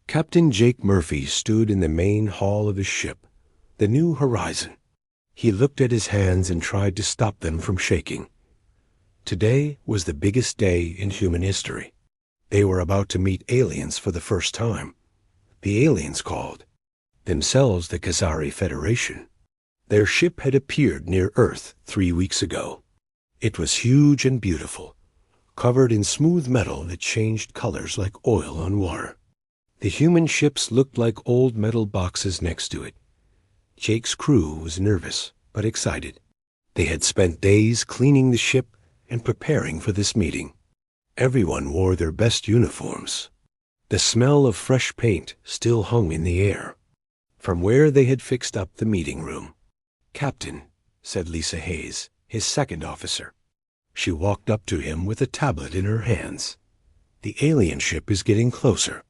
Captain Jake Murphy stood in the main hall of his ship, the New Horizon. He looked at his hands and tried to stop them from shaking. Today was the biggest day in human history. They were about to meet aliens for the first time. The aliens called themselves the Khazari Federation. Their ship had appeared near Earth 3 weeks ago. It was huge and beautiful, covered in smooth metal that changed colors like oil on water. The human ships looked like old metal boxes next to it. Jake's crew was nervous but excited. They had spent days cleaning the ship and preparing for this meeting. Everyone wore their best uniforms. The smell of fresh paint still hung in the air from where they had fixed up the meeting room. "Captain," said Lisa Hayes, his second officer. She walked up to him with a tablet in her hands. "The alien ship is getting closer.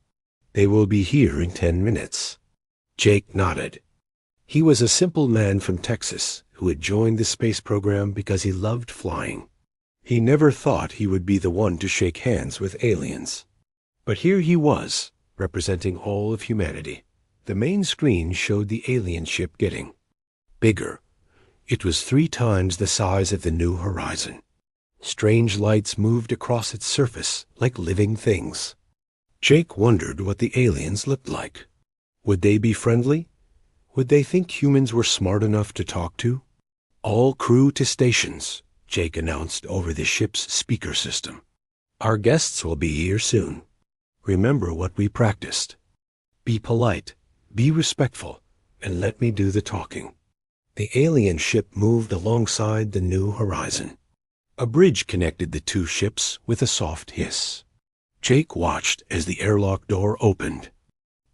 They will be here in 10 minutes. Jake nodded. He was a simple man from Texas who had joined the space program because he loved flying. He never thought he would be the one to shake hands with aliens. But here he was, representing all of humanity. The main screen showed the alien ship getting bigger. It was 3 times the size of the New Horizon. Strange lights moved across its surface like living things. Jake wondered what the aliens looked like. Would they be friendly? Would they think humans were smart enough to talk to? "All crew to stations," Jake announced over the ship's speaker system. "Our guests will be here soon. Remember what we practiced. Be polite, be respectful, and let me do the talking." The alien ship moved alongside the New Horizon. A bridge connected the 2 ships with a soft hiss. Jake watched as the airlock door opened.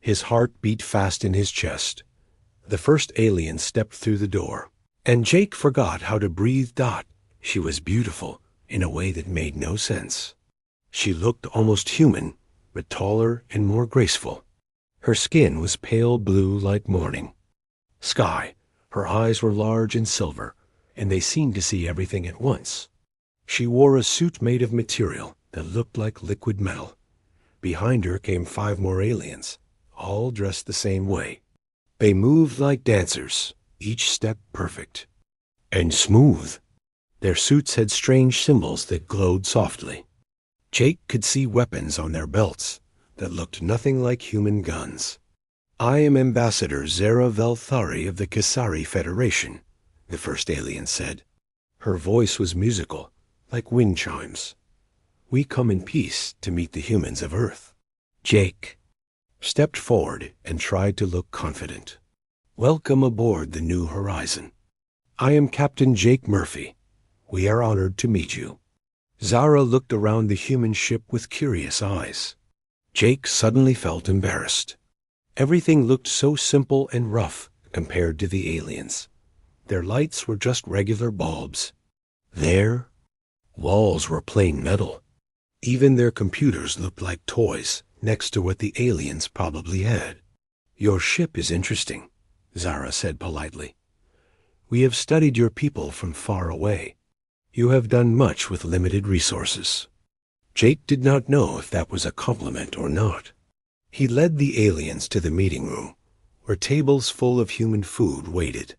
His heart beat fast in his chest. The first alien stepped through the door, and Jake forgot how to breathe. She was beautiful in a way that made no sense. She looked almost human, but taller and more graceful. Her skin was pale blue like morning sky. Her eyes were large and silver, and they seemed to see everything at once. She wore a suit made of material that looked like liquid metal. Behind her came 5 more aliens, all dressed the same way. They moved like dancers, each step perfect and smooth. Their suits had strange symbols that glowed softly. Jake could see weapons on their belts that looked nothing like human guns. "I am Ambassador Zara Velthari of the Khazari Federation," the first alien said. Her voice was musical, like wind chimes. "We come in peace to meet the humans of Earth." Jake stepped forward and tried to look confident. "Welcome aboard the New Horizon. I am Captain Jake Murphy. We are honored to meet you." Zara looked around the human ship with curious eyes. Jake suddenly felt embarrassed. Everything looked so simple and rough compared to the aliens. Their lights were just regular bulbs. Their walls were plain metal. Even their computers looked like toys next to what the aliens probably had. "Your ship is interesting," Zara said politely. "We have studied your people from far away. You have done much with limited resources." Jake did not know if that was a compliment or not. He led the aliens to the meeting room, where tables full of human food waited.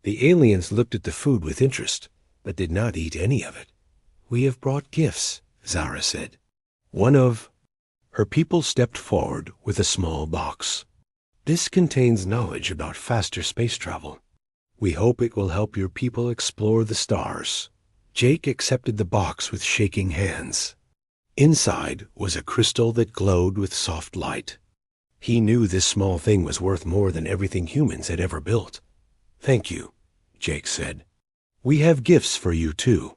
The aliens looked at the food with interest, but did not eat any of it. "We have brought gifts," Zara said. One of her people stepped forward with a small box. "This contains knowledge about faster space travel. We hope it will help your people explore the stars." Jake accepted the box with shaking hands. Inside was a crystal that glowed with soft light. He knew this small thing was worth more than everything humans had ever built. "Thank you," Jake said. "We have gifts for you too."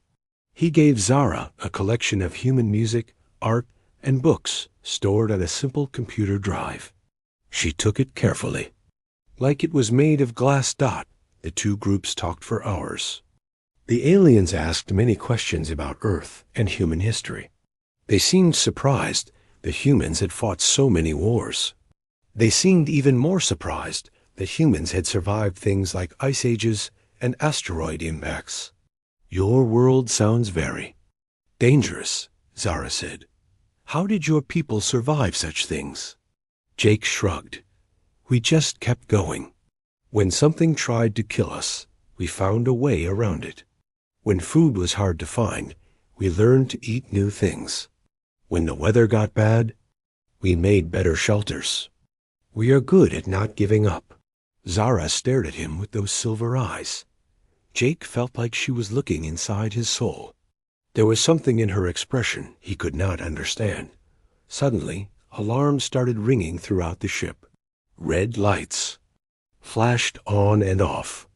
He gave Zara a collection of human music, art, and books stored on a simple computer drive. She took it carefully. Like it was made of glass. The 2 groups talked for hours. The aliens asked many questions about Earth and human history. They seemed surprised that humans had fought so many wars. They seemed even more surprised that humans had survived things like ice ages and asteroid impacts. "Your world sounds very dangerous," Zara said. "How did your people survive such things?" Jake shrugged. We just kept going. When something tried to kill us, we found a way around it. When food was hard to find, we learned to eat new things. When the weather got bad, we made better shelters. We are good at not giving up. Zara stared at him with those silver eyes. Jake felt like she was looking inside his soul. There was something in her expression he could not understand. Suddenly, alarms started ringing throughout the ship. Red lights flashed on and off.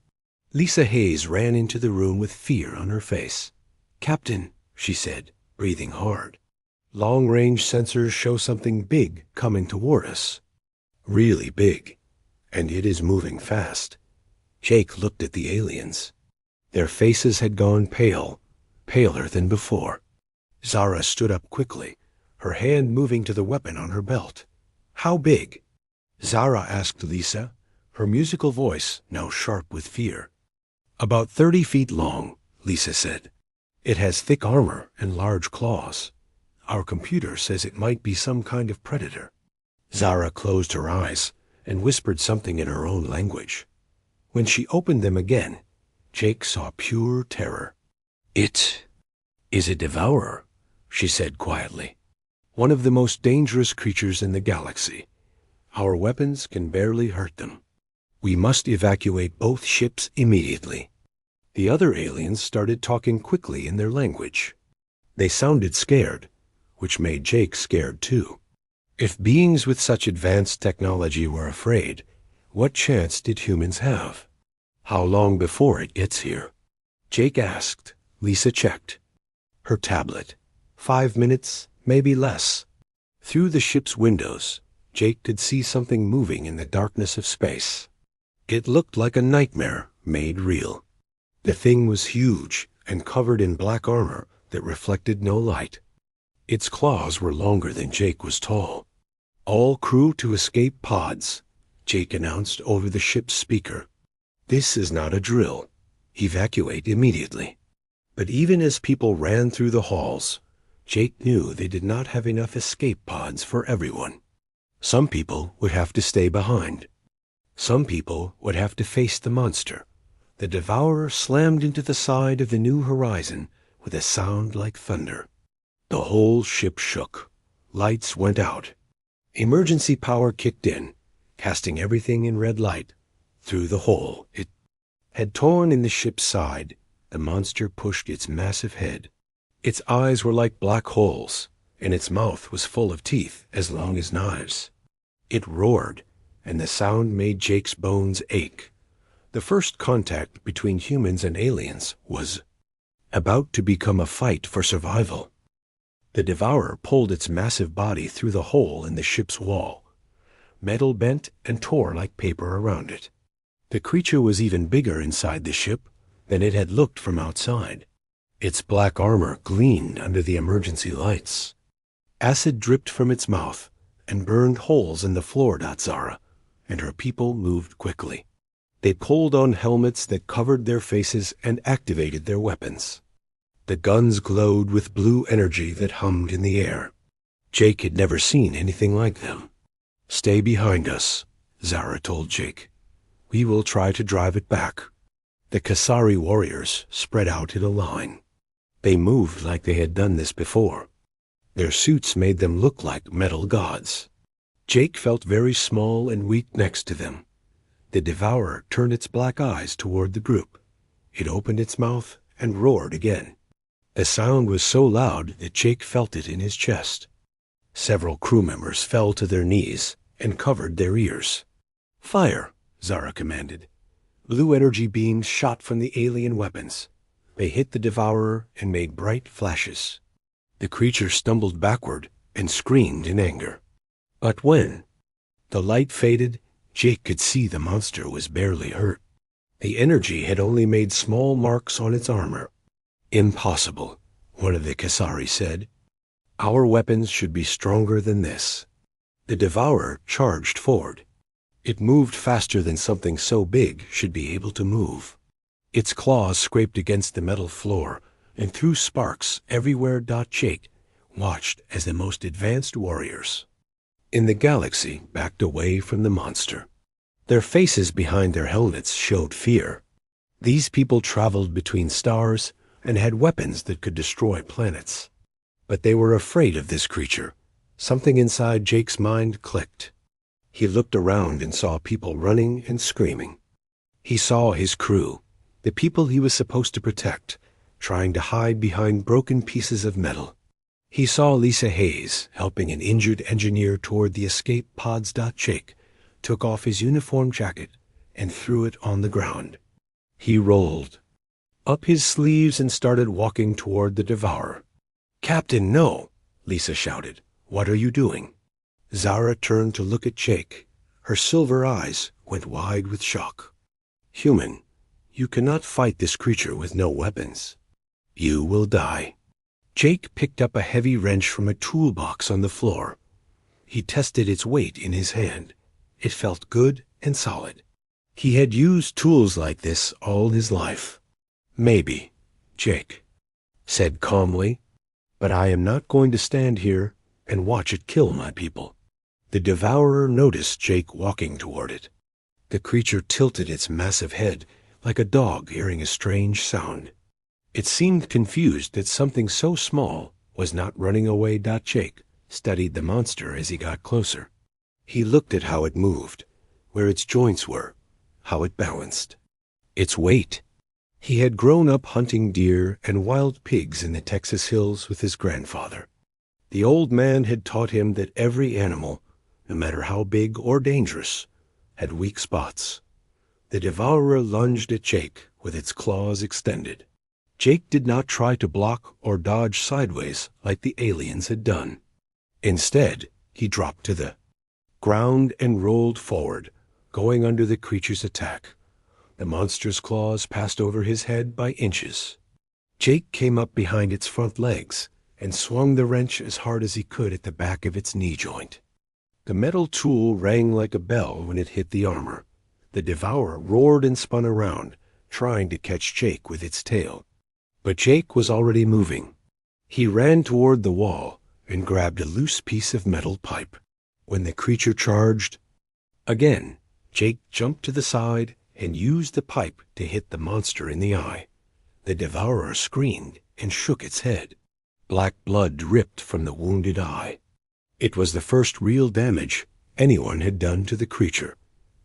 Lisa Hayes ran into the room with fear on her face. "Captain," she said, breathing hard. "Long-range sensors show something big coming toward us. Really big. And it is moving fast." Jake looked at the aliens. Their faces had gone pale, paler than before. Zara stood up quickly, her hand moving to the weapon on her belt. "How big?" Zara asked Lisa, her musical voice now sharp with fear. "About 30 feet long," Lisa said. "It has thick armor and large claws. Our computer says it might be some kind of predator." Zara closed her eyes and whispered something in her own language. When she opened them again, Jake saw pure terror. "It is a devourer," she said quietly. "One of the most dangerous creatures in the galaxy. Our weapons can barely hurt them. We must evacuate both ships immediately." The other aliens started talking quickly in their language. They sounded scared, which made Jake scared too. If beings with such advanced technology were afraid, what chance did humans have? How long before it gets here? Jake asked. Lisa checked. Her tablet. 5 minutes, maybe less. Through the ship's windows, Jake could see something moving in the darkness of space. It looked like a nightmare made real. The thing was huge and covered in black armor that reflected no light. Its claws were longer than Jake was tall. "All crew to escape pods," Jake announced over the ship's speaker. "This is not a drill. Evacuate immediately." But even as people ran through the halls, Jake knew they did not have enough escape pods for everyone. Some people would have to stay behind. Some people would have to face the monster. The devourer slammed into the side of the New Horizon with a sound like thunder. The whole ship shook. Lights went out. Emergency power kicked in, casting everything in red light. Through the hole it had torn in the ship's side, the monster pushed its massive head. Its eyes were like black holes, and its mouth was full of teeth as long as knives. It roared, and the sound made Jake's bones ache. The first contact between humans and aliens was about to become a fight for survival. The devourer pulled its massive body through the hole in the ship's wall. Metal bent and tore like paper around it. The creature was even bigger inside the ship than it had looked from outside. Its black armor gleamed under the emergency lights. Acid dripped from its mouth and burned holes in the floor. Zara and her people moved quickly. They pulled on helmets that covered their faces and activated their weapons. The guns glowed with blue energy that hummed in the air. Jake had never seen anything like them. "Stay behind us," Zara told Jake. "We will try to drive it back." The Kasari warriors spread out in a line. They moved like they had done this before. Their suits made them look like metal gods. Jake felt very small and weak next to them. The devourer turned its black eyes toward the group. It opened its mouth and roared again. The sound was so loud that Jake felt it in his chest. Several crew members fell to their knees and covered their ears. "Fire," Zara commanded. Blue energy beams shot from the alien weapons. They hit the devourer and made bright flashes. The creature stumbled backward and screamed in anger. But when the light faded, Jake could see the monster was barely hurt. The energy had only made small marks on its armor. "Impossible," one of the Kasari said. "Our weapons should be stronger than this." The devourer charged forward. It moved faster than something so big should be able to move. Its claws scraped against the metal floor and threw sparks everywhere. Jake watched as the most advanced warriors in the galaxy backed away from the monster. Their faces behind their helmets showed fear. These people traveled between stars and had weapons that could destroy planets. But they were afraid of this creature. Something inside Jake's mind clicked. He looked around and saw people running and screaming. He saw his crew, the people he was supposed to protect, trying to hide behind broken pieces of metal. He saw Lisa Hayes helping an injured engineer toward the escape pods. Jake took off his uniform jacket and threw it on the ground. He rolled up his sleeves and started walking toward the devourer. "Captain, no!" Lisa shouted. "What are you doing?" Zara turned to look at Jake. Her silver eyes went wide with shock. "Human, you cannot fight this creature with no weapons. You will die." Jake picked up a heavy wrench from a toolbox on the floor. He tested its weight in his hand. It felt good and solid. He had used tools like this all his life. "Maybe," Jake said calmly, "but I am not going to stand here and watch it kill my people." The devourer noticed Jake walking toward it. The creature tilted its massive head like a dog hearing a strange sound. It seemed confused that something so small was not running away. Jake studied the monster as he got closer. He looked at how it moved, where its joints were, how it balanced. Its weight. He had grown up hunting deer and wild pigs in the Texas hills with his grandfather. The old man had taught him that every animal, no matter how big or dangerous, had weak spots. The devourer lunged at Jake with its claws extended. Jake did not try to block or dodge sideways like the aliens had done. Instead, he dropped to the ground and rolled forward, going under the creature's attack. The monster's claws passed over his head by inches. Jake came up behind its front legs and swung the wrench as hard as he could at the back of its knee joint. The metal tool rang like a bell when it hit the armor. The devourer roared and spun around, trying to catch Jake with its tail. But Jake was already moving. He ran toward the wall and grabbed a loose piece of metal pipe. When the creature charged again, Jake jumped to the side and used the pipe to hit the monster in the eye. The devourer screamed and shook its head. Black blood dripped from the wounded eye. It was the first real damage anyone had done to the creature.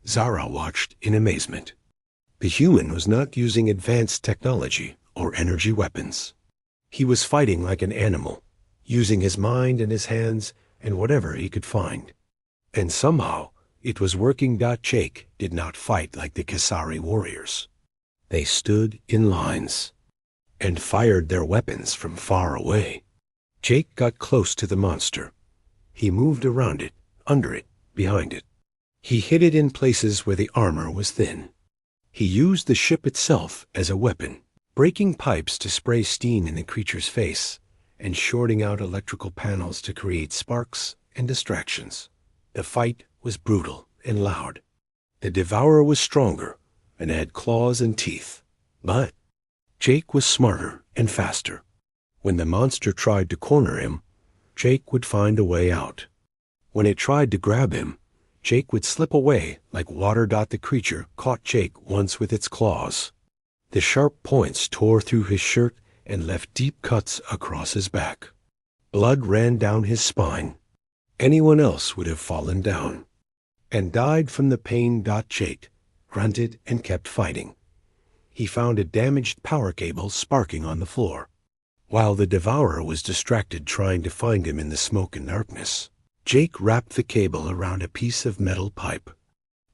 Zara watched in amazement. The human was not using advanced technology or energy weapons. He was fighting like an animal, using his mind and his hands and whatever he could find. And somehow it was working. Jake did not fight like the Kasari warriors. They stood in lines and fired their weapons from far away. Jake got close to the monster. He moved around it, under it, behind it. He hit it in places where the armor was thin. He used the ship itself as a weapon, breaking pipes to spray steam in the creature's face and shorting out electrical panels to create sparks and distractions. The fight was brutal and loud. The devourer was stronger and had claws and teeth, but Jake was smarter and faster. When the monster tried to corner him, Jake would find a way out. When it tried to grab him, Jake would slip away like water. The creature caught Jake once with its claws. The sharp points tore through his shirt and left deep cuts across his back. Blood ran down his spine. Anyone else would have fallen down and died from the pain. Jake grunted and kept fighting. He found a damaged power cable sparking on the floor. While the devourer was distracted trying to find him in the smoke and darkness, Jake wrapped the cable around a piece of metal pipe.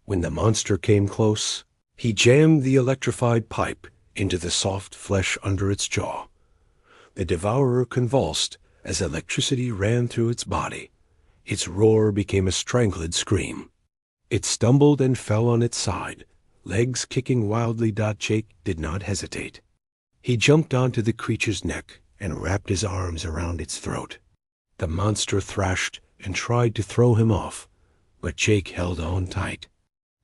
When the monster came close, he jammed the electrified pipe into the soft flesh under its jaw. The devourer convulsed as electricity ran through its body. Its roar became a strangled scream. It stumbled and fell on its side, legs kicking wildly. Jake did not hesitate. He jumped onto the creature's neck and wrapped his arms around its throat. The monster thrashed and tried to throw him off, but Jake held on tight.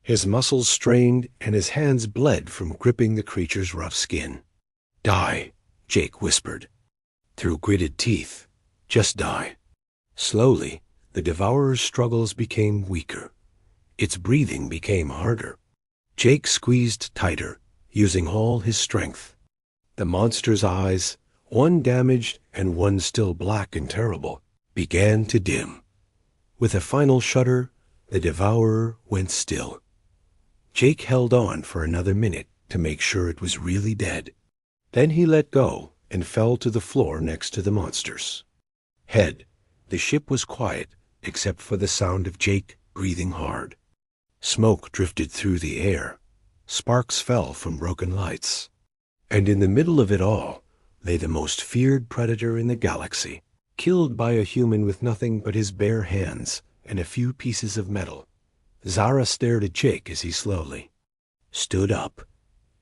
His muscles strained and his hands bled from gripping the creature's rough skin. "Die," Jake whispered. Through gritted teeth, "just die." Slowly, The Devourer's struggles became weaker. Its breathing became harder. Jake squeezed tighter, using all his strength. The monster's eyes, one damaged and one still black and terrible, began to dim. With a final shudder, the Devourer went still. Jake held on for another minute to make sure it was really dead. Then he let go and fell to the floor next to the monsters. The ship was quiet except for the sound of Jake breathing hard. Smoke drifted through the air. Sparks fell from broken lights. And in the middle of it all lay the most feared predator in the galaxy, killed by a human with nothing but his bare hands and a few pieces of metal. Zara stared at Jake as he slowly stood up.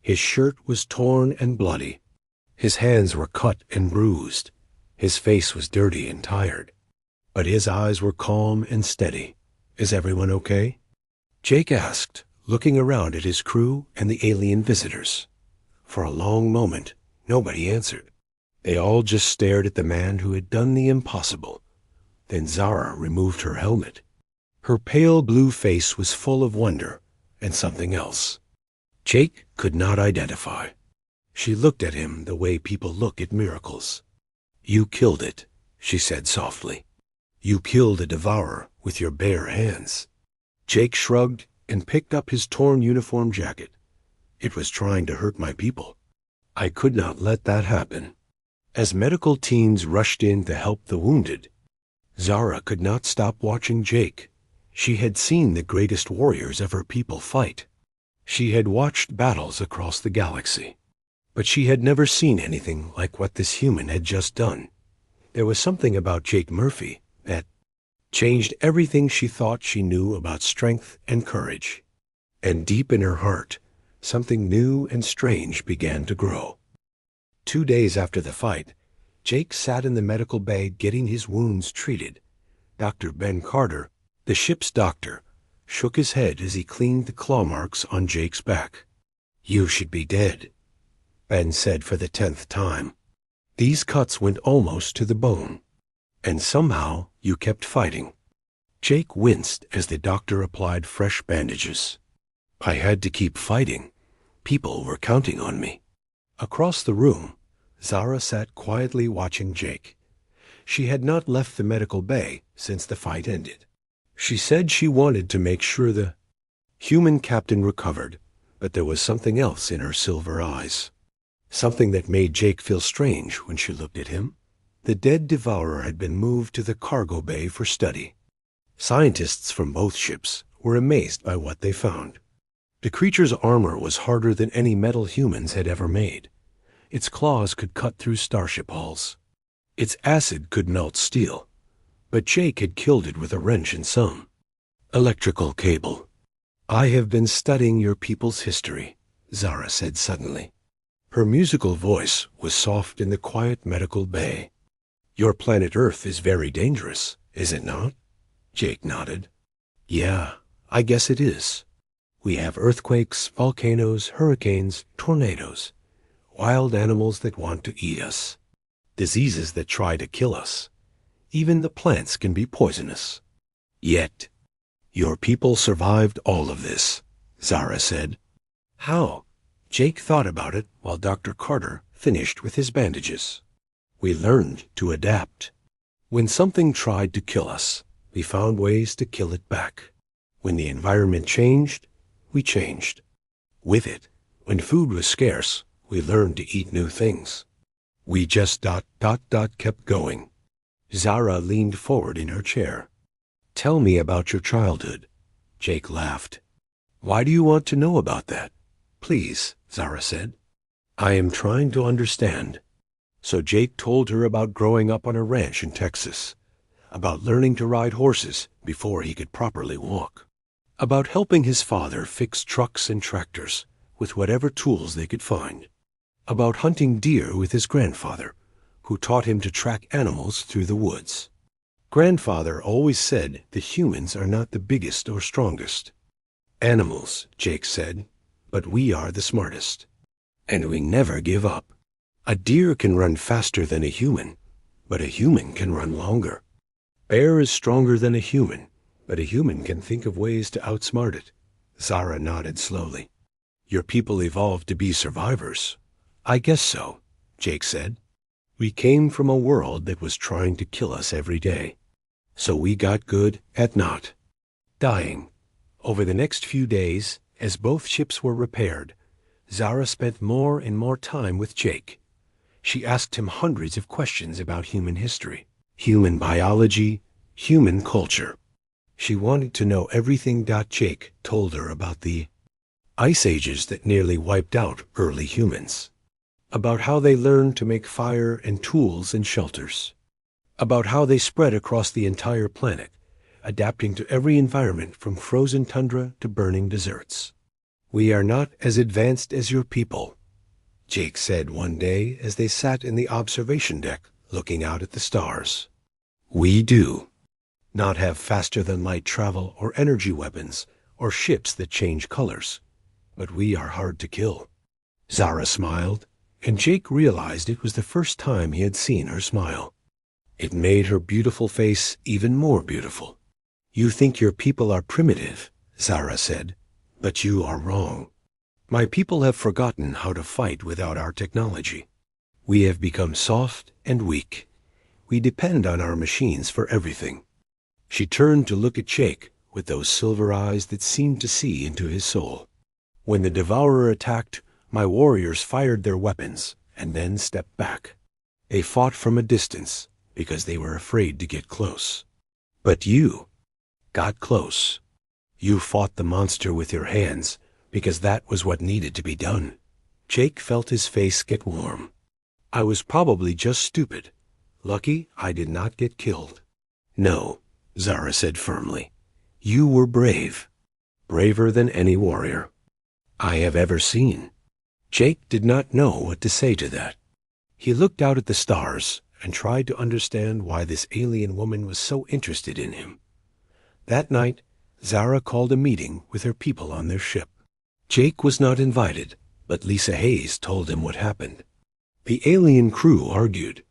His shirt was torn and bloody. His hands were cut and bruised. His face was dirty and tired. But his eyes were calm and steady. "Is everyone okay?" Jake asked, looking around at his crew and the alien visitors. For a long moment, nobody answered. They all just stared at the man who had done the impossible. Then Zara removed her helmet. Her pale blue face was full of wonder and something else. Jake could not identify. She looked at him the way people look at miracles. "You killed it," she said softly. "You killed a devourer with your bare hands." Jake shrugged and picked up his torn uniform jacket. "It was trying to hurt my people. I could not let that happen." As medical teams rushed in to help the wounded, Zara could not stop watching Jake. She had seen the greatest warriors of her people fight. She had watched battles across the galaxy. But she had never seen anything like what this human had just done. There was something about Jake Murphy that changed everything she thought she knew about strength and courage. And deep in her heart, something new and strange began to grow. 2 days after the fight, Jake sat in the medical bay getting his wounds treated. Dr. Ben Carter, the ship's doctor, shook his head as he cleaned the claw marks on Jake's back. "You should be dead," Ben said for the 10th time. "These cuts went almost to the bone. And somehow you kept fighting." Jake winced as the doctor applied fresh bandages. "I had to keep fighting. People were counting on me." Across the room, Zara sat quietly watching Jake. She had not left the medical bay since the fight ended. She said she wanted to make sure the human captain recovered, but there was something else in her silver eyes. Something that made Jake feel strange when she looked at him. The dead devourer had been moved to the cargo bay for study. Scientists from both ships were amazed by what they found. The creature's armor was harder than any metal humans had ever made. Its claws could cut through starship hulls. Its acid could melt steel. But Jake had killed it with a wrench and some electrical cable. "I have been studying your people's history," Zara said suddenly. Her musical voice was soft in the quiet medical bay. "Your planet Earth is very dangerous, is it not?" Jake nodded. "Yeah, I guess it is. We have earthquakes, volcanoes, hurricanes, tornadoes, wild animals that want to eat us, diseases that try to kill us. Even the plants can be poisonous. Yet, your people survived all of this," Zara said. "How?" Jake thought about it while Dr. Carter finished with his bandages. "We learned to adapt. When something tried to kill us, we found ways to kill it back. When the environment changed, we changed. With it, when food was scarce, we learned to eat new things. We just kept going." Zara leaned forward in her chair. "Tell me about your childhood." Jake laughed. "Why do you want to know about that?" "Please," Zara said. "I am trying to understand." So Jake told her about growing up on a ranch in Texas, about learning to ride horses before he could properly walk, about helping his father fix trucks and tractors with whatever tools they could find, about hunting deer with his grandfather, who taught him to track animals through the woods. Grandfather always said the humans are not the biggest or strongest. "Animals," Jake said, "but we are the smartest. And we never give up. A deer can run faster than a human, but a human can run longer." Bear is stronger than a human, but a human can think of ways to outsmart it. Zara nodded slowly. Your people evolved to be survivors. I guess so, Jake said. We came from a world that was trying to kill us every day. So we got good at not dying. Over the next few days, as both ships were repaired, Zara spent more and more time with Jake. She asked him hundreds of questions about human history, human biology, human culture. She wanted to know everything. Jake told her about the ice ages that nearly wiped out early humans, about how they learned to make fire and tools and shelters, about how they spread across the entire planet, adapting to every environment from frozen tundra to burning deserts. We are not as advanced as your people, Jake said one day as they sat in the observation deck looking out at the stars. We do not have faster-than-light travel or energy weapons or ships that change colors, but we are hard to kill. Zara smiled, and Jake realized it was the first time he had seen her smile. It made her beautiful face even more beautiful. You think your people are primitive, Zara said, but you are wrong. My people have forgotten how to fight without our technology. We have become soft and weak. We depend on our machines for everything. She turned to look at Jake with those silver eyes that seemed to see into his soul. When the Devourer attacked, my warriors fired their weapons and then stepped back. They fought from a distance because they were afraid to get close. But you got close. You fought the monster with your hands because that was what needed to be done. Jake felt his face get warm. I was probably just stupid. Lucky I did not get killed. No, Zara said firmly. You were brave. Braver than any warrior I have ever seen. Jake did not know what to say to that. He looked out at the stars and tried to understand why this alien woman was so interested in him. That night, Zara called a meeting with her people on their ship. Jake was not invited, but Lisa Hayes told him what happened. The alien crew argued,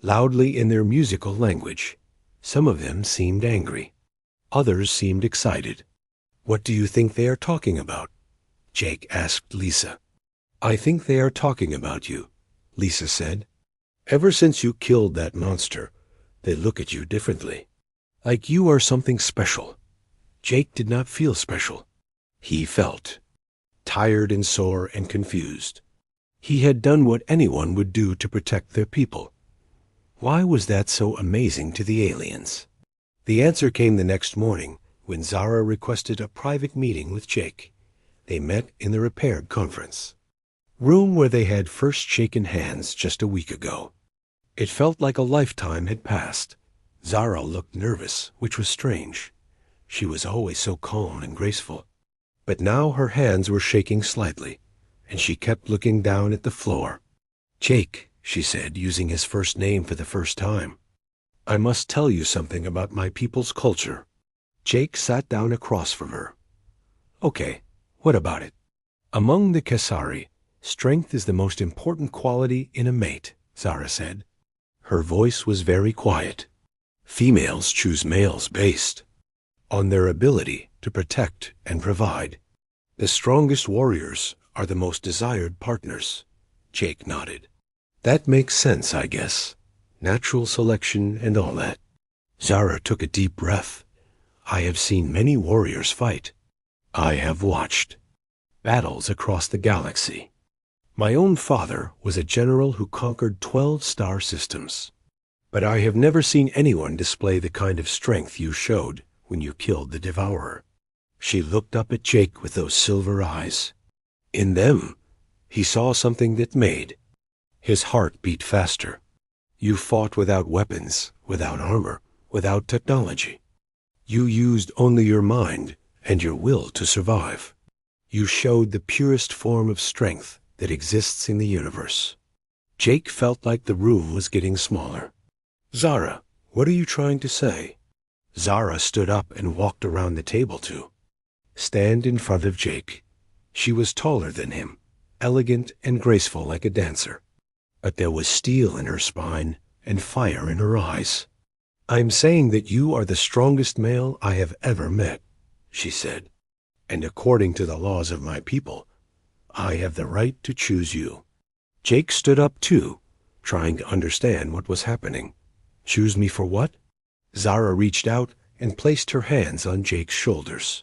loudly in their musical language. Some of them seemed angry. Others seemed excited. What do you think they are talking about? Jake asked Lisa. I think they are talking about you, Lisa said. Ever since you killed that monster, they look at you differently. Like you are something special. Jake did not feel special. He felt tired and sore and confused. He had done what anyone would do to protect their people. Why was that so amazing to the aliens? The answer came the next morning when Zara requested a private meeting with Jake. They met in the repaired conference room where they had first shaken hands just a week ago. It felt like a lifetime had passed. Zara looked nervous, which was strange. She was always so calm and graceful. But now her hands were shaking slightly, and she kept looking down at the floor. Jake, she said, using his first name for the first time. I must tell you something about my people's culture. Jake sat down across from her. Okay, what about it? Among the Kesari, strength is the most important quality in a mate, Zara said. Her voice was very quiet. Females choose males based on their ability to protect and provide. The strongest warriors are the most desired partners. Jake nodded. That makes sense, I guess. Natural selection and all that. Zara took a deep breath. I have seen many warriors fight. I have watched battles across the galaxy. My own father was a general who conquered 12 star systems. But I have never seen anyone display the kind of strength you showed when you killed the Devourer. She looked up at Jake with those silver eyes. In them, he saw something that made his heart beat faster. You fought without weapons, without armor, without technology. You used only your mind and your will to survive. You showed the purest form of strength that exists in the universe. Jake felt like the room was getting smaller. Zara, what are you trying to say? Zara stood up and walked around the table to stand in front of Jake. She was taller than him, elegant and graceful like a dancer. But there was steel in her spine and fire in her eyes. I'm saying that you are the strongest male I have ever met, she said. And according to the laws of my people, I have the right to choose you. Jake stood up too, trying to understand what was happening. Choose me for what? Zara reached out and placed her hands on Jake's shoulders.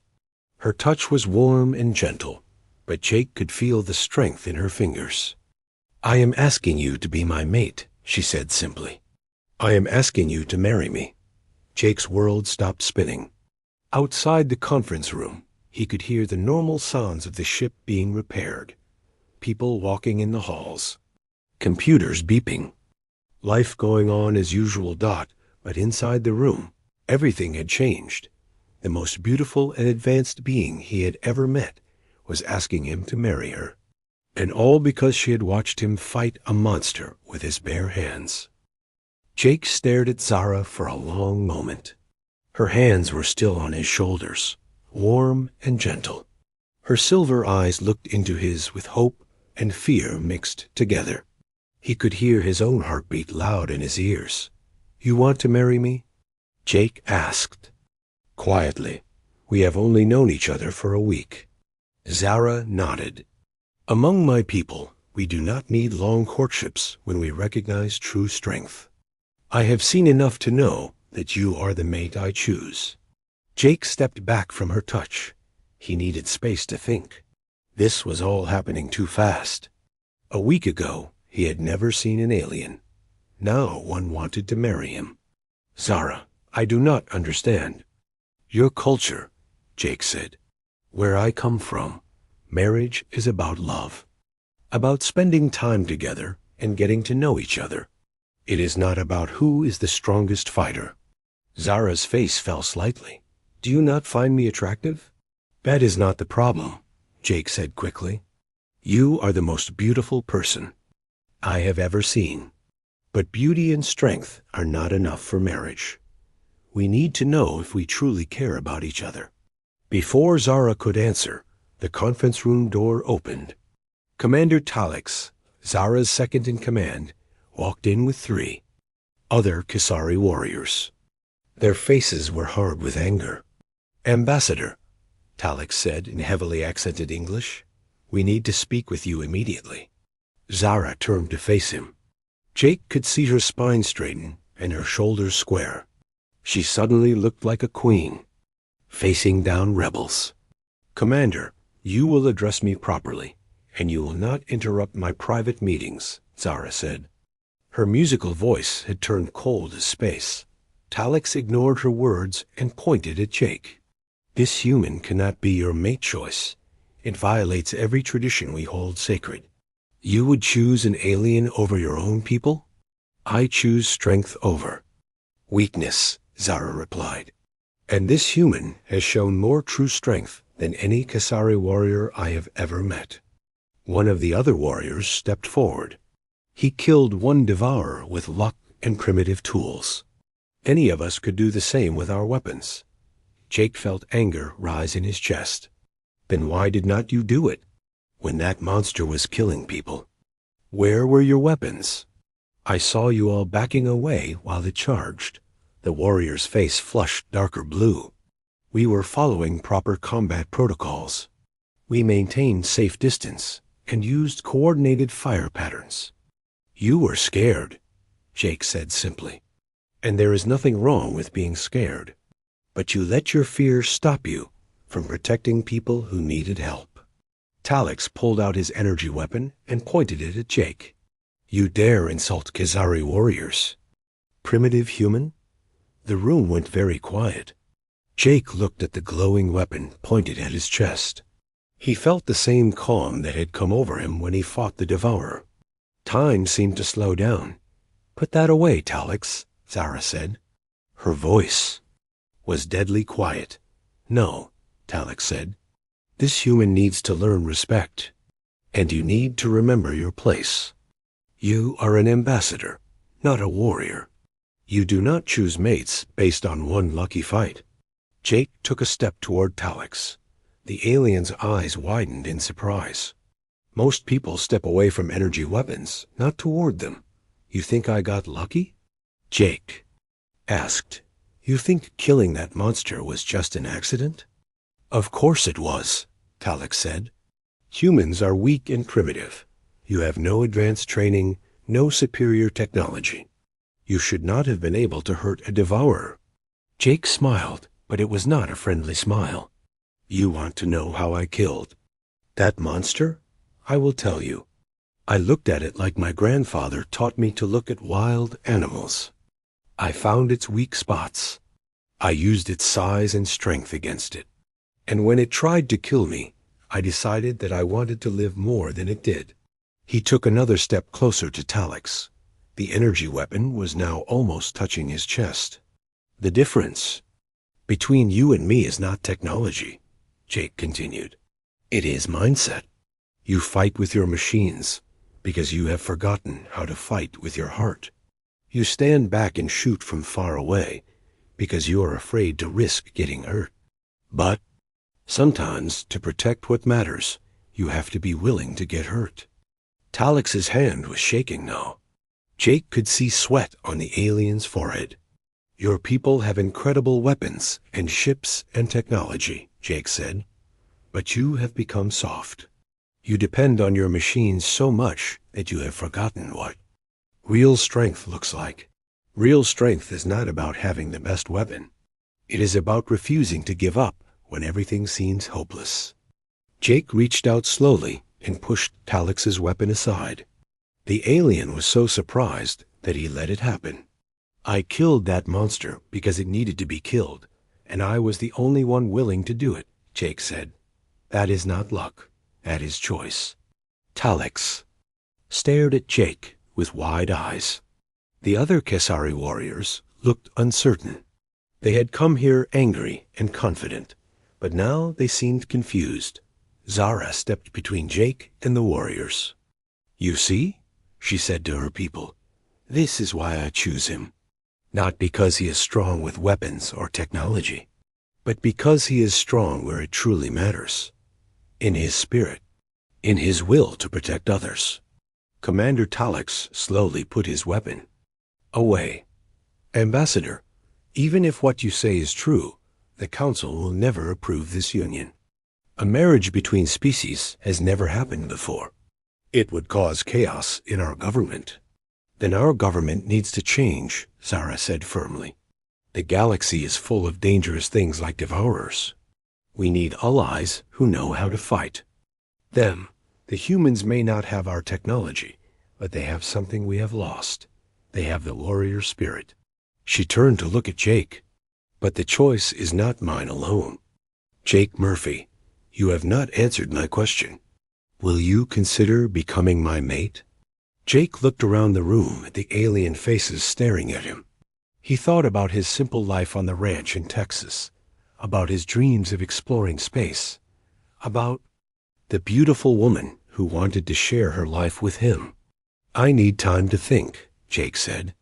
Her touch was warm and gentle, but Jake could feel the strength in her fingers. I am asking you to be my mate, she said simply. I am asking you to marry me. Jake's world stopped spinning. Outside the conference room, he could hear the normal sounds of the ship being repaired. People walking in the halls. Computers beeping. Life going on as usual. But inside the room, everything had changed. The most beautiful and advanced being he had ever met was asking him to marry her. And all because she had watched him fight a monster with his bare hands. Jake stared at Zara for a long moment. Her hands were still on his shoulders, warm and gentle. Her silver eyes looked into his with hope and fear mixed together. He could hear his own heartbeat loud in his ears. You want to marry me? Jake asked. Quietly. We have only known each other for a week. Zara nodded. Among my people, we do not need long courtships when we recognize true strength. I have seen enough to know that you are the mate I choose. Jake stepped back from her touch. He needed space to think. This was all happening too fast. A week ago, he had never seen an alien. Now one wanted to marry him. Zara, I do not understand. Your culture, Jake said. Where I come from, marriage is about love. About spending time together and getting to know each other. It is not about who is the strongest fighter. Zara's face fell slightly. Do you not find me attractive? That is not the problem, Jake said quickly. You are the most beautiful person I have ever seen. But beauty and strength are not enough for marriage. We need to know if we truly care about each other. Before Zara could answer, the conference room door opened. Commander Talix, Zara's second in command, walked in with 3 other Kisari warriors. Their faces were hard with anger. Ambassador, Talix said in heavily accented English, we need to speak with you immediately. Zara turned to face him. Jake could see her spine straighten and her shoulders square. She suddenly looked like a queen, facing down rebels. Commander, you will address me properly, and you will not interrupt my private meetings, Zara said. Her musical voice had turned cold as space. Talix ignored her words and pointed at Jake. This human cannot be your mate choice. It violates every tradition we hold sacred. You would choose an alien over your own people? I choose strength over weakness, Zara replied. And this human has shown more true strength than any Kisari warrior I have ever met. One of the other warriors stepped forward. He killed one devourer with luck and primitive tools. Any of us could do the same with our weapons. Jake felt anger rise in his chest. Then why did not you do it? When that monster was killing people. Where were your weapons? I saw you all backing away while it charged. The warrior's face flushed darker blue. We were following proper combat protocols. We maintained safe distance and used coordinated fire patterns. You were scared, Jake said simply. And there is nothing wrong with being scared. But you let your fear stop you from protecting people who needed help. Talix pulled out his energy weapon and pointed it at Jake. You dare insult Kisari warriors. Primitive human? The room went very quiet. Jake looked at the glowing weapon pointed at his chest. He felt the same calm that had come over him when he fought the devourer. Time seemed to slow down. Put that away, Talix, Zara said. Her voice was deadly quiet. No, Talix said. This human needs to learn respect. And you need to remember your place. You are an ambassador, not a warrior. You do not choose mates based on one lucky fight. Jake took a step toward Talix. The alien's eyes widened in surprise. Most people step away from energy weapons, not toward them. You think I got lucky? Jake. asked, "You think killing that monster was just an accident?" "Of course it was," Talix said. "Humans are weak and primitive. You have no advanced training, no superior technology. You should not have been able to hurt a devourer." Jake smiled, but it was not a friendly smile. "You want to know how I killed that monster? I will tell you. I looked at it like my grandfather taught me to look at wild animals. I found its weak spots. I used its size and strength against it. And when it tried to kill me, I decided that I wanted to live more than it did." He took another step closer to Talix. The energy weapon was now almost touching his chest. "The difference between you and me is not technology," Jake continued. "It is mindset. You fight with your machines because you have forgotten how to fight with your heart. You stand back and shoot from far away because you are afraid to risk getting hurt. But sometimes, to protect what matters, you have to be willing to get hurt." Talix's hand was shaking now. Jake could see sweat on the alien's forehead. "Your people have incredible weapons and ships and technology," Jake said. "But you have become soft. You depend on your machines so much that you have forgotten what real strength looks like. Real strength is not about having the best weapon. It is about refusing to give up when everything seems hopeless." Jake reached out slowly and pushed Talix's weapon aside. The alien was so surprised that he let it happen. "I killed that monster because it needed to be killed, and I was the only one willing to do it," Jake said. "That is not luck. That is choice." Talix stared at Jake with wide eyes. The other Kesari warriors looked uncertain. They had come here angry and confident, but now they seemed confused. Zara stepped between Jake and the warriors. "You see," she said to her people, "this is why I choose him. Not because he is strong with weapons or technology, but because he is strong where it truly matters. In his spirit, in his will to protect others." Commander Talix slowly put his weapon away. "Ambassador, even if what you say is true, the Council will never approve this union. A marriage between species has never happened before. It would cause chaos in our government." "Then our government needs to change," Zara said firmly. "The galaxy is full of dangerous things like devourers. We need allies who know how to fight. Them. The humans may not have our technology, but they have something we have lost. They have the warrior spirit." She turned to look at Jake. "But the choice is not mine alone. Jake Murphy, you have not answered my question. Will you consider becoming my mate?" Jake looked around the room at the alien faces staring at him. He thought about his simple life on the ranch in Texas, about his dreams of exploring space, about the beautiful woman who wanted to share her life with him. "I need time to think," Jake said.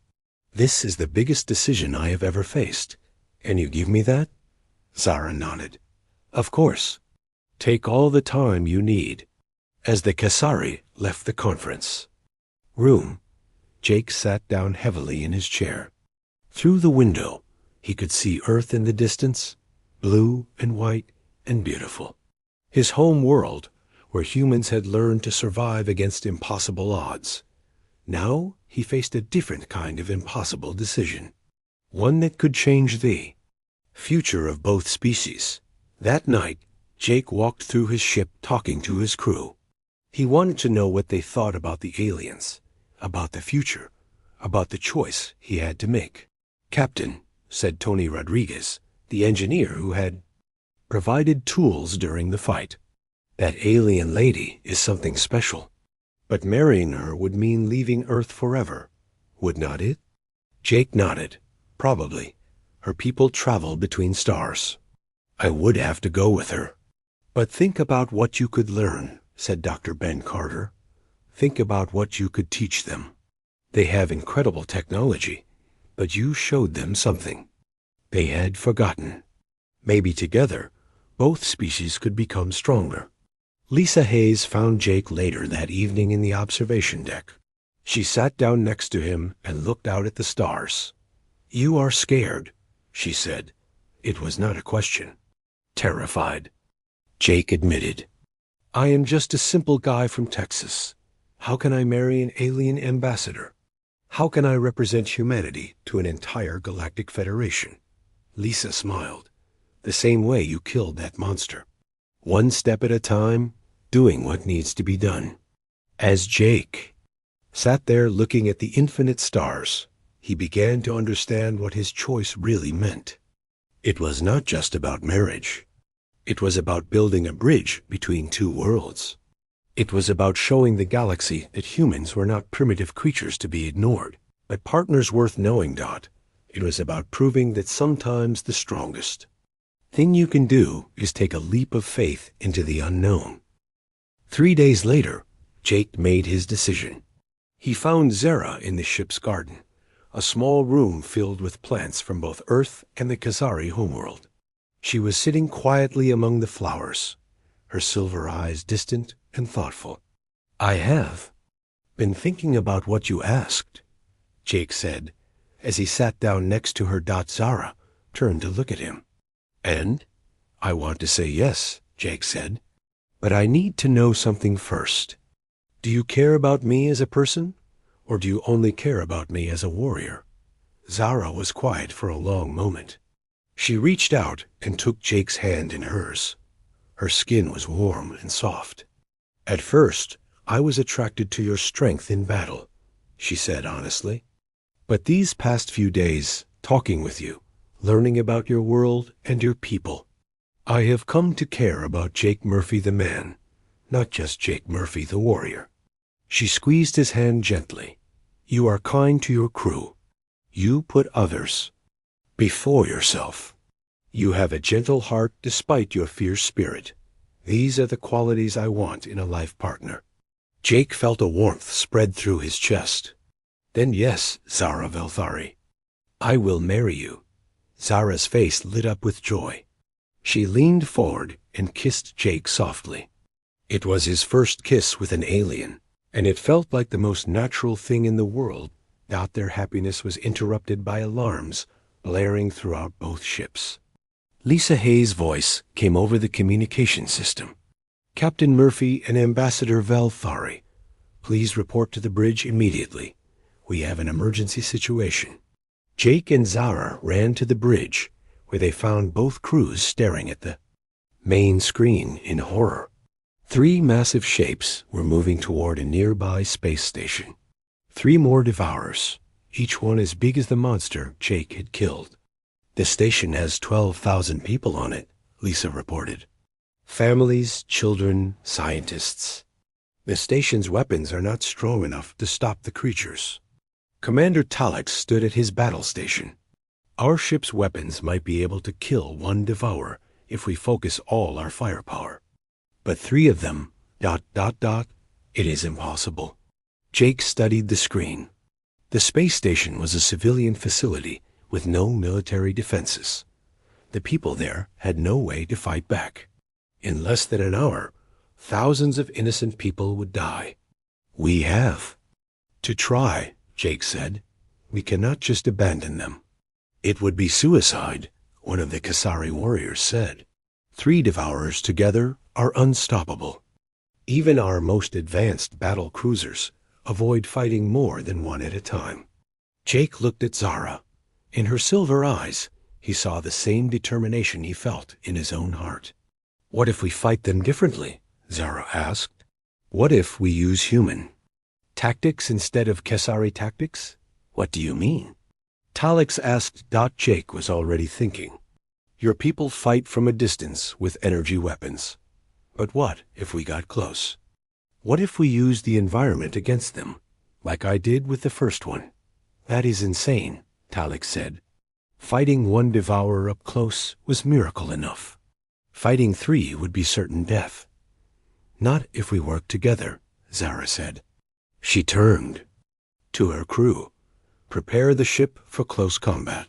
"This is the biggest decision I have ever faced. Can you give me that?" Zara nodded. "Of course. Take all the time you need." As the Kesari left the conference room, Jake sat down heavily in his chair. Through the window, he could see Earth in the distance, blue and white and beautiful. His home world, where humans had learned to survive against impossible odds. Now he faced a different kind of impossible decision, one that could change the future of both species. That night, Jake walked through his ship talking to his crew. He wanted to know what they thought about the aliens, about the future, about the choice he had to make. "Captain," said Tony Rodriguez, the engineer who had provided tools during the fight, "that alien lady is something special. But marrying her would mean leaving Earth forever, would not it?" Jake nodded. "Probably. Her people travel between stars. I would have to go with her." "But think about what you could learn," said Dr. Ben Carter. "Think about what you could teach them. They have incredible technology, but you showed them something they had forgotten. Maybe together, both species could become stronger." Lisa Hayes found Jake later that evening in the observation deck. She sat down next to him and looked out at the stars. "You are scared," she said. It was not a question. Terrified. Jake admitted, "I am just a simple guy from Texas. How can I marry an alien ambassador? How can I represent humanity to an entire galactic federation?" Lisa smiled. "The same way you killed that monster. One step at a time, doing what needs to be done." As Jake sat there looking at the infinite stars, he began to understand what his choice really meant. It was not just about marriage. It was about building a bridge between two worlds. It was about showing the galaxy that humans were not primitive creatures to be ignored, but partners worth knowing. It was about proving that sometimes the strongest thing you can do is take a leap of faith into the unknown. 3 days later, Jake made his decision. He found Zara in the ship's garden, a small room filled with plants from both Earth and the Khazari homeworld. She was sitting quietly among the flowers, her silver eyes distant and thoughtful. "I have been thinking about what you asked," Jake said, as he sat down next to her. Zara turned to look at him. "And? I want to say yes," Jake said, "but I need to know something first. Do you care about me as a person, or do you only care about me as a warrior?" Zara was quiet for a long moment. She reached out and took Jake's hand in hers. Her skin was warm and soft. "At first, I was attracted to your strength in battle," she said honestly. "But these past few days, talking with you, learning about your world and your people, I have come to care about Jake Murphy the man, not just Jake Murphy the warrior." She squeezed his hand gently. "You are kind to your crew. You put others before yourself. You have a gentle heart despite your fierce spirit. These are the qualities I want in a life partner." Jake felt a warmth spread through his chest. "Then yes, Zara Velthari, I will marry you." Zara's face lit up with joy. She leaned forward and kissed Jake softly. It was his first kiss with an alien, and it felt like the most natural thing in the world. Their happiness was interrupted by alarms blaring throughout both ships. Lisa Hayes' voice came over the communication system. "Captain Murphy and Ambassador Velthari, please report to the bridge immediately. We have an emergency situation." Jake and Zara ran to the bridge, where they found both crews staring at the main screen in horror. 3 massive shapes were moving toward a nearby space station. 3 more devourers, each one as big as the monster Jake had killed. "The station has 12,000 people on it," Lisa reported. "Families, children, scientists. The station's weapons are not strong enough to stop the creatures." Commander Talix stood at his battle station. "Our ship's weapons might be able to kill 1 devourer if we focus all our firepower. But 3 of them, ... it is impossible." Jake studied the screen. The space station was a civilian facility with no military defenses. The people there had no way to fight back. In less than an hour, thousands of innocent people would die. "We have to try," Jake said. "We cannot just abandon them." "It would be suicide," one of the Khazari warriors said. 3 devourers together are unstoppable. Even our most advanced battle cruisers avoid fighting more than 1 at a time." Jake looked at Zara. In her silver eyes, he saw the same determination he felt in his own heart. "What if we fight them differently?" Zara asked. "What if we use human tactics instead of Khazari tactics?" "What do you mean?" Talix asked. Jake was already thinking. "Your people fight from a distance with energy weapons. But what if we got close? What if we used the environment against them, like I did with the first one?" "That is insane," Talix said. "Fighting 1 devourer up close was miracle enough. Fighting 3 would be certain death." "Not if we work together," Zara said. She turned to her crew. "Prepare the ship for close combat.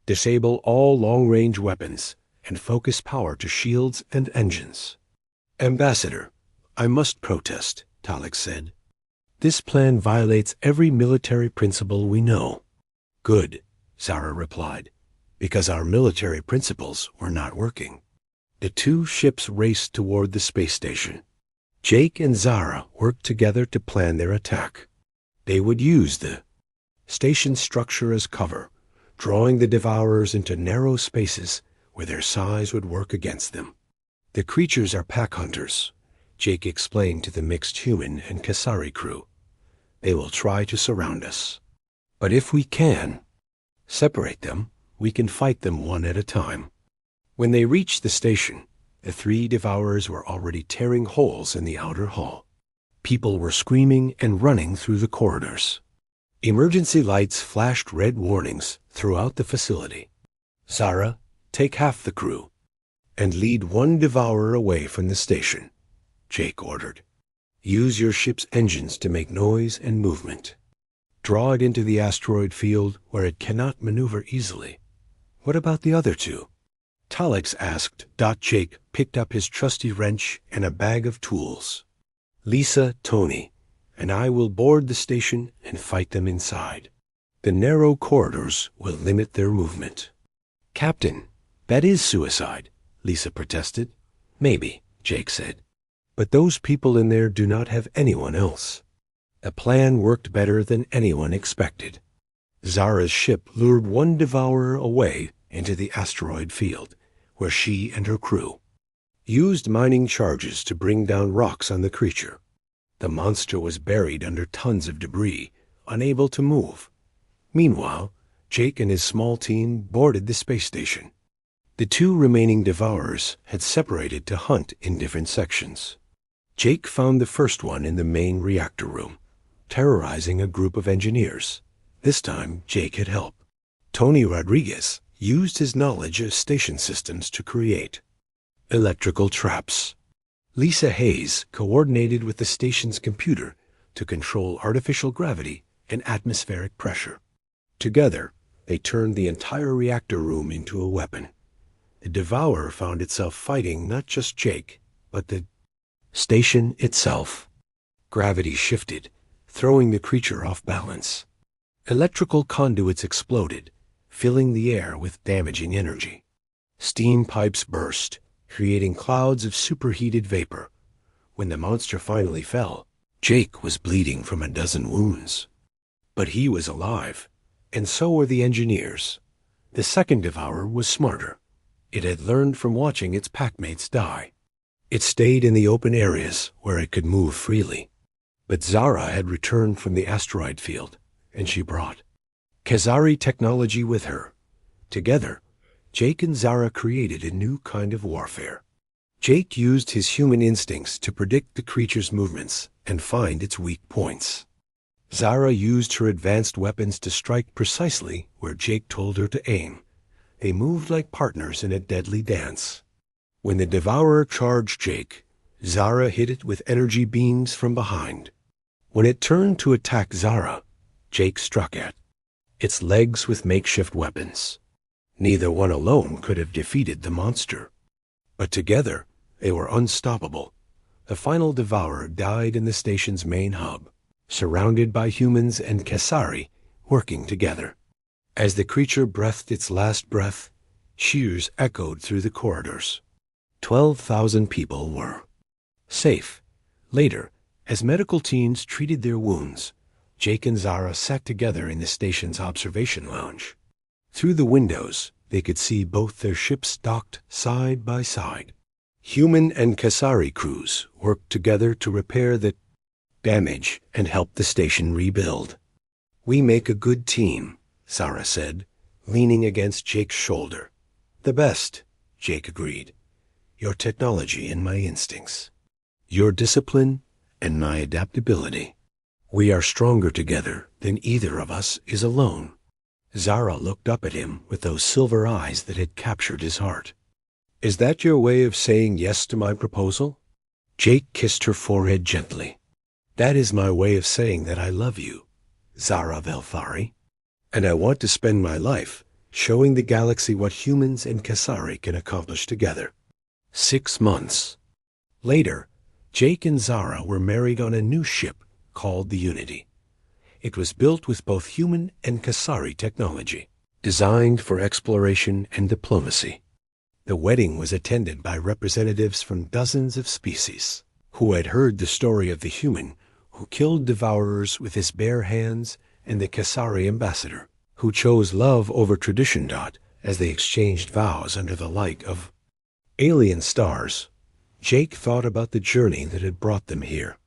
Disable all long-range weapons and focus power to shields and engines." "Ambassador, I must protest," Talix said. "This plan violates every military principle we know." "Good," Zara replied, because our military principles were not working. The two ships raced toward the space station. Jake and Zara worked together to plan their attack. They would use the station's structure as cover, drawing the Devourers into narrow spaces where their size would work against them. The creatures are pack hunters, Jake explained to the mixed human and Kasari crew. They will try to surround us. But if we can separate them, we can fight them one at a time. When they reached the station, the three Devourers were already tearing holes in the outer hull. People were screaming and running through the corridors. Emergency lights flashed red warnings throughout the facility. Zara, take half the crew and lead one Devourer away from the station, Jake ordered. Use your ship's engines to make noise and movement. Draw it into the asteroid field where it cannot maneuver easily. What about the other two? Talix asked. Jake picked up his trusty wrench and a bag of tools. Lisa, Tony, and I will board the station and fight them inside. The narrow corridors will limit their movement. Captain, that is suicide, Lisa protested. Maybe, Jake said. But those people in there do not have anyone else. A plan worked better than anyone expected. Zara's ship lured one Devourer away into the asteroid field, where she and her crew used mining charges to bring down rocks on the creature. The monster was buried under tons of debris, unable to move. Meanwhile, Jake and his small team boarded the space station. The two remaining Devourers had separated to hunt in different sections. Jake found the first one in the main reactor room, terrorizing a group of engineers. This time, Jake had help. Tony Rodriguez used his knowledge of station systems to create electrical traps. Lisa Hayes coordinated with the station's computer to control artificial gravity and atmospheric pressure. Together, they turned the entire reactor room into a weapon. The Devourer found itself fighting not just Jake, but the station itself. Gravity shifted, throwing the creature off balance. Electrical conduits exploded, filling the air with damaging energy. Steam pipes burst, creating clouds of superheated vapor. When the monster finally fell, Jake was bleeding from a dozen wounds. But he was alive, and so were the engineers. The second Devourer was smarter. It had learned from watching its packmates die. It stayed in the open areas where it could move freely. But Zara had returned from the asteroid field, and she brought Khazari technology with her. Together, Jake and Zara created a new kind of warfare. Jake used his human instincts to predict the creature's movements and find its weak points. Zara used her advanced weapons to strike precisely where Jake told her to aim. They moved like partners in a deadly dance. When the Devourer charged Jake, Zara hit it with energy beams from behind. When it turned to attack Zara, Jake struck at its legs with makeshift weapons. Neither one alone could have defeated the monster. But together, they were unstoppable. The final Devourer died in the station's main hub, surrounded by humans and Kasari working together. As the creature breathed its last breath, cheers echoed through the corridors. 12,000 people were safe. Later, as medical teams treated their wounds, Jake and Zara sat together in the station's observation lounge. Through the windows, they could see both their ships docked side by side. Human and Kasari crews worked together to repair the damage and help the station rebuild. "We make a good team," Zara said, leaning against Jake's shoulder. "The best," Jake agreed. "Your technology and my instincts. Your discipline and my adaptability. We are stronger together than either of us is alone." Zara looked up at him with those silver eyes that had captured his heart. "Is that your way of saying yes to my proposal?" Jake kissed her forehead gently. "That is my way of saying that I love you, Zara Velfari. And I want to spend my life showing the galaxy what humans and Kasari can accomplish together." 6 months later, Jake and Zara were married on a new ship called the Unity. It was built with both human and Kasari technology. designed for exploration and diplomacy. The wedding was attended by representatives from dozens of species, who had heard the story of the human who killed devourers with his bare hands and the Kasari ambassador, who chose love over tradition. As they exchanged vows under the light of alien stars, Jake thought about the journey that had brought them here.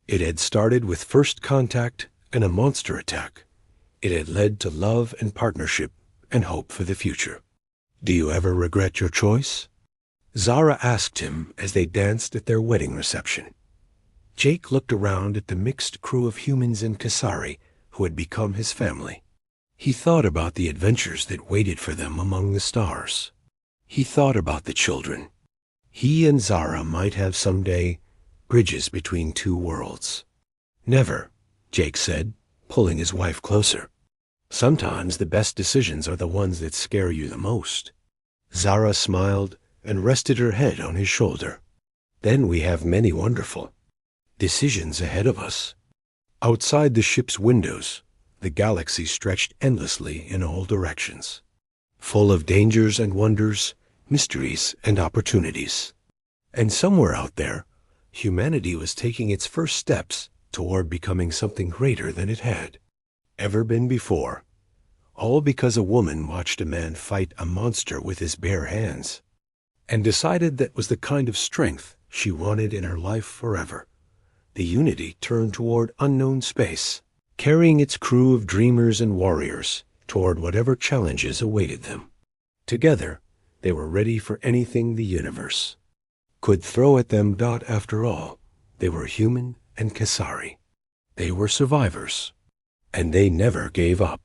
It had started with first contact and a monster attack. It had led to love and partnership and hope for the future. "Do you ever regret your choice?" Zara asked him as they danced at their wedding reception. Jake looked around at the mixed crew of humans and Kasari who had become his family. He thought about the adventures that waited for them among the stars. He thought about the children. He and Zara might have someday bridges between two worlds. "Never," Jake said, pulling his wife closer. "Sometimes the best decisions are the ones that scare you the most." Zara smiled and rested her head on his shoulder. "Then we have many wonderful decisions ahead of us." Outside the ship's windows, the galaxy stretched endlessly in all directions, full of dangers and wonders, mysteries and opportunities. And somewhere out there, humanity was taking its first steps toward becoming something greater than it had ever been before, all because a woman watched a man fight a monster with his bare hands and decided that was the kind of strength she wanted in her life forever. The Unity turned toward unknown space, carrying its crew of dreamers and warriors toward whatever challenges awaited them. Together, they were ready for anything the universe could throw at them. After all, they were human and Kasari. They were survivors, and they never gave up.